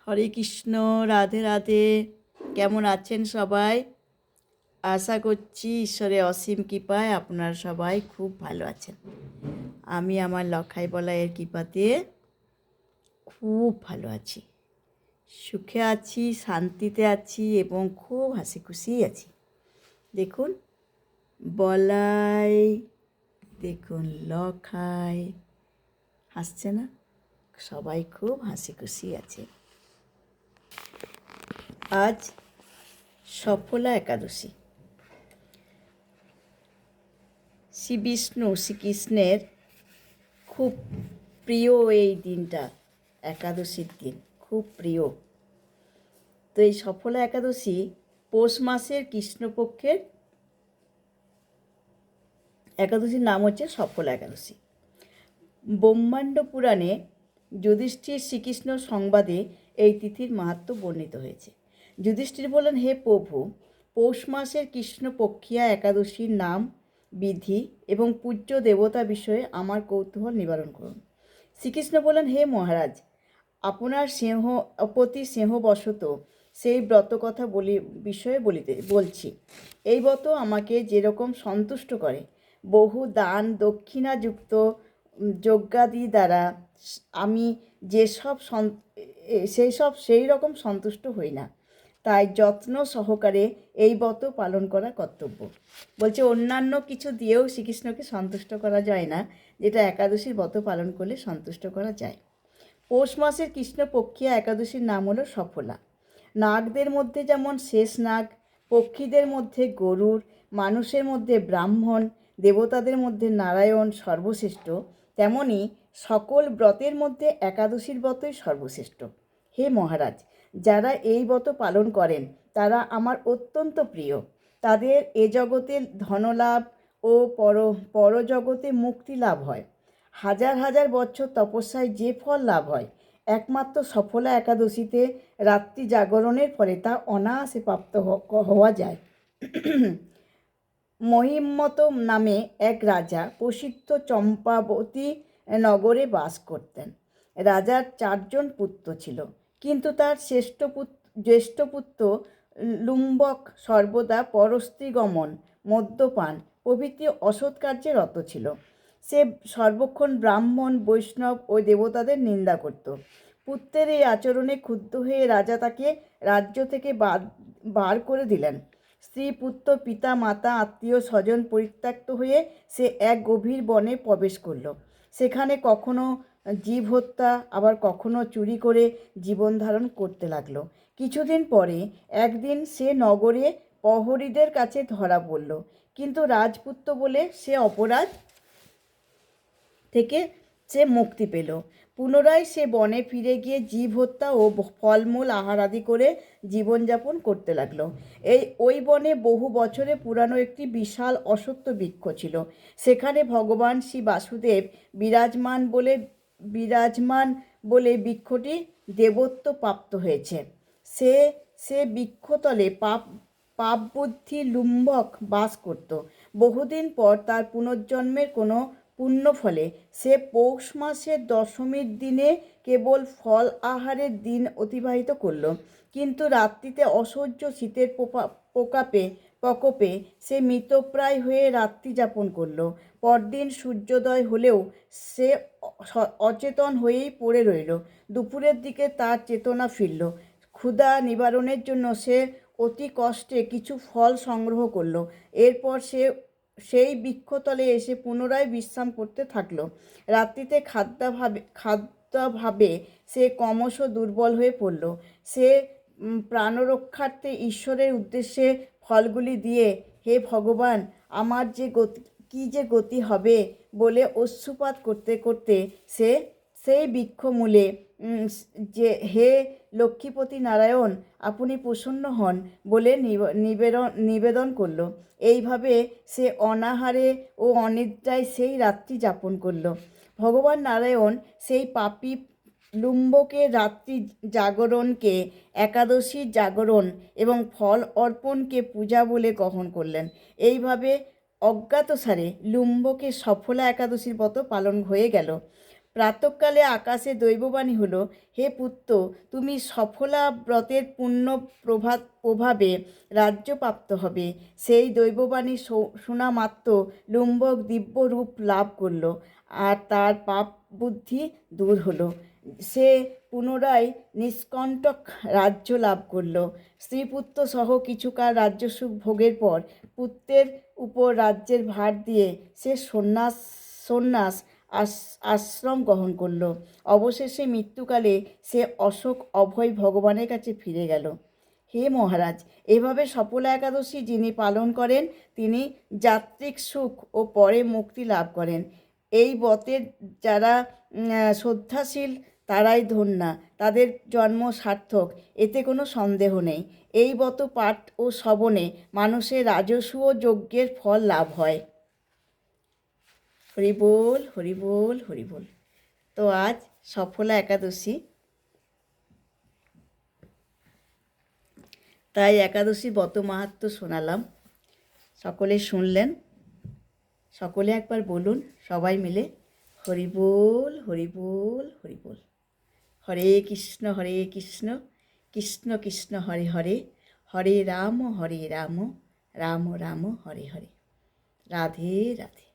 হরে কৃষ্ণ, রাধে রাধে। কেমন আছেন সবাই? আশা করছি ঈশ্বরের অসীম কৃপায় আপনারা সবাই খুব ভালো আছেন। আমি আমার লখাই বলাইয়ের কৃপাতে খুব ভালো আছি, সুখে আছি, শান্তিতে আছি এবং খুব হাসি খুশি আছি। দেখুন বলাই, দেখুন লখাই হাসছে না? সবাই খুব হাসি খুশি আছে। আজ সফলা একাদশী। শ্রী বিষ্ণু শ্রীকৃষ্ণের খুব প্রিয় এই দিনটা, একাদশীর দিন খুব প্রিয়। তো এই সফলা একাদশী পৌষ মাসের কৃষ্ণপক্ষের একাদশীর নাম হচ্ছে সফলা একাদশী। ব্রহ্মাণ্ড পুরাণে যুধিষ্ঠির শ্রীকৃষ্ণ সংবাদে এই তিথির মাহাত্ম্য বর্ণিত হয়েছে। যুধিষ্ঠির বলেন, হে প্রভু, পৌষ মাসের কৃষ্ণপক্ষিয়া একাদশীর নাম, বিধি এবং পূজ্য দেবতা বিষয়ে আমার কৌতূহল নিবারণ করুন। শ্রীকৃষ্ণ বলেন, হে মহারাজ, আপনার প্রতি স্নেহবশত সেই ব্রত কথা বিষয়ে বলছি। এই ব্রত আমাকে যেরকম সন্তুষ্ট করে, বহু দান দক্ষিণাযুক্ত যজ্ঞাদি দ্বারা আমি সেই রকম সন্তুষ্ট হই না। তাই যত্ন সহকারে এই ব্রত পালন করা কর্তব্য। বলছে অন্যান্য কিছু দিয়েও শ্রীকৃষ্ণকে সন্তুষ্ট করা যায় না, যেটা একাদশীর ব্রত পালন করলে সন্তুষ্ট করা যায়। পৌষ মাসের কৃষ্ণপক্ষিয়া একাদশীর নাম হলো সফলা। নাগদের মধ্যে যেমন শেষ নাগ, পক্ষীদের মধ্যে গরুড়, মানুষের মধ্যে ব্রাহ্মণ, দেবতাদের মধ্যে নারায়ণ সর্বশ্রেষ্ঠ, তেমনি সকল ব্রতের মধ্যে একাদশীর ব্রতই সর্বশ্রেষ্ঠ। হে মহারাজ, যারা এই ব্রত পালন করেন তারা আমার অত্যন্ত প্রিয়। তাদের এ জগতে ধনলাভ ও পরজগতে মুক্তি লাভ হয়। হাজার হাজার বছর তপস্যায় যে ফল লাভ হয়, একমাত্র সফলা একাদশীতে রাত্রি জাগরণের ফলে তা অনায়াসে প্রাপ্ত হওয়া যায়। মহিম্মত নামে এক রাজা প্রসিদ্ধ চম্পাবতী নগরে বাস করতেন। রাজার 4 জন পুত্র ছিল, কিন্তু তার জ্যেষ্ঠ পুত্র লুম্বক সর্বদা পরস্ত্রীগমন, মদ্যপান প্রভৃতি অসৎ কার্যে রত ছিল। সে সর্বক্ষণ ব্রাহ্মণ, বৈষ্ণব ও দেবতাদের নিন্দা করত। পুত্রের এই আচরণে ক্ষুব্ধ হয়ে রাজা তাকে রাজ্য থেকে বার করে দিলেন। স্ত্রী, পুত্র, পিতা, মাতা, আত্মীয় স্বজন পরিত্যক্ত হয়ে সে এক গভীর বনে প্রবেশ করল। সেখানে কখনো জীব হত্যা, আবার কখনো চুরি করে জীবন ধারণ করতে লাগলো। কিছুদিন পরে একদিন সে নগরে প্রহরীদের কাছে ধরা পড়ল, কিন্তু রাজপুত্র বলে সে অপরাধ থেকে সে মুক্তি পেল। পুনরায় সে বনে ফিরে গিয়ে জীব হত্যা ও ফলমূল আহারাদি করে জীবনযাপন করতে লাগলো। ওই বনে বহু বছরে পুরানো একটি বিশাল অশ্বত্থ বৃক্ষ ছিল। সেখানে ভগবান শ্রী বাসুদেব বিরাজমান বলে বৃক্ষটি দেবত্ব প্রাপ্ত হয়েছে। সে বৃক্ষতলে পাপবুদ্ধি লুম্বক বাস করত। বহুদিন পর তার পুনর্জন্মের কোনো পুণ্য ফলে সে পৌষ মাসের দশমীর দিনে কেবল ফল আহারের দিন অতিবাহিত করল। কিন্তু রাত্রিতে অসহ্য শীতের প্রকোপে সে মৃতপ্রায় হয়ে রাত্রি যাপন করল। পরদিন সূর্যোদয় হলেও সে অচেতন হয়েই পড়ে রইল। দুপুরের দিকে তার চেতনা ফিরল। ক্ষুধা নিবারণের জন্য সে অতি কষ্টে কিছু ফল সংগ্রহ করল। এরপর সে সেই বৃক্ষতলে এসে পুনরায় বিশ্রাম করতে থাকল। রাত্রিতে খাদ্যাভাবে সে ক্রমশ দুর্বল হয়ে পড়ল। সে প্রাণরক্ষার্থে ঈশ্বরের উদ্দেশ্যে ফলগুলি দিয়ে, হে ভগবান, আমার কি যে গতি হবে বলে অশ্রুপাত করতে করতে সে সেই বৃক্ষমূলে হে লক্ষ্মীপতি নারায়ণ, আপনি প্রসন্ন হন বলে নিবেদন করল। এইভাবে সে অনাহারে ও অনিদ্রায় সেই রাত্রি যাপন করল। ভগবান নারায়ণ সেই পাপী লুম্বকের রাত্রি জাগরণকে একাদশী জাগরণ এবং ফল অর্পণকে পূজা বলে গ্রহণ করলেন। এইভাবে অজ্ঞাতসারে লুম্বকের সফলা একাদশীর ব্রত পালন হয়ে গেল। প্রাতঃকালে আকাশে দৈববাণী হলো, হে পুত্র, তুমি সফলা ব্রতের পুণ্য প্রভাবে রাজ্যপ্রাপ্ত হবে। সেই দৈববাণী শোনা মাত্র লুম্বক দিব্য রূপ লাভ করল, আর তার পাপ বুদ্ধি দূর হলো। সে পুনরায় নিষ্কণ্টক রাজ্য লাভ করল। স্ত্রীপুত্র সহ কিছুকাল রাজ্যসুখ ভোগের পর পুত্রের উপর রাজ্যের ভার দিয়ে সে সন্ন্যাস আশ্রম গ্রহণ করল। অবশেষে মৃত্যুকালে সে অশোক অভয় ভগবানের কাছে ফিরে গেল। হে মহারাজ, এভাবে সফলা একাদশী যিনি পালন করেন তিনি যাত্রিক সুখ ও পরে মুক্তি লাভ করেন। এই ব্রতের যারা শ্রদ্ধাশীল তারাই ধন্যা, তাদের জন্ম সার্থক, এতে কোনো সন্দেহ নেই। এই ব্রত পাঠ ও শ্রবণে মানুষের রাজসূয় যজ্ঞের ফল লাভ হয়। হরি বল, হরি বল, হরি বল। তো আজ সফলা একাদশী, তাই একাদশী ব্রত মাহাত্ম্য শোনালাম, সকলে শুনলেন। সকলে একবার বলুন সবাই মিলে, হরি বল, হরি বল, হরি বল। হরে কৃষ্ণ কৃষ্ণ কৃষ্ণ হরে হরে, হরে রাম রাম রাম হরে হরে। রাধে রাধে।